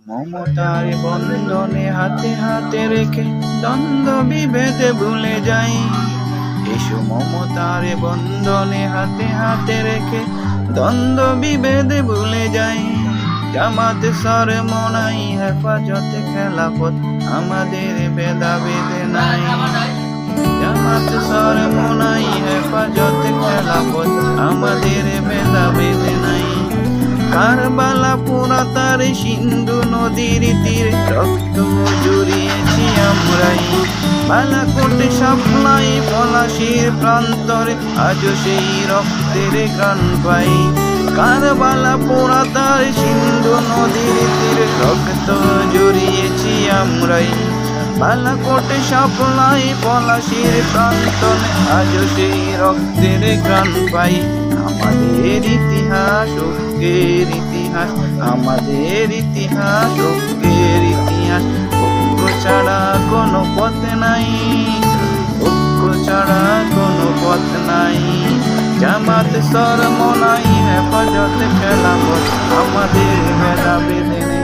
মমতার বন্ধনে হাতে হাতে রেখে দ্বন্দ্ব বিভেদে ভুলে যাই। এসো মমতার বন্ধনে হাতে হাতে রেখে দ্বন্দ্ব বিভেদে ভুলে যাই। জামাত সরমনাই হেফাজতে খেলাফত আমাদের ভেদাভেদ নাই। জামাত সরমনাই হেফাজতে খেলাফত আমাদের ভেদাভেদ নাই। কারবালা পোড়া তার সিন্ধু নদীর তীরে রক্ত জুড়িয়েছি আমরাই। বালাকোটে সাপ্লাই পলাশির প্রান্তরে আজও সেই রক্তের গান পাই। কারবালা পোড়া তার সিন্ধু নদীর তীরে রক্ত জুড়িয়েছি আমরাই। বালাকোটে সাপ্লাই পলাশির প্রান্তরে আজও সেই রক্তের গান পাই। আমাদের ইতিহাস ঐক্যের ইতিহাস, আমাদের ইতিহাস ঐক্যের ইতিহাস। ঐক্য ছাড়া কোনো পথ নাই, ঐক্য ছাড়া কোনো পথ নাই। জামাত সরমনাই হেফাজতে খেলাফত আমাদের ভেদাভেদ নাই।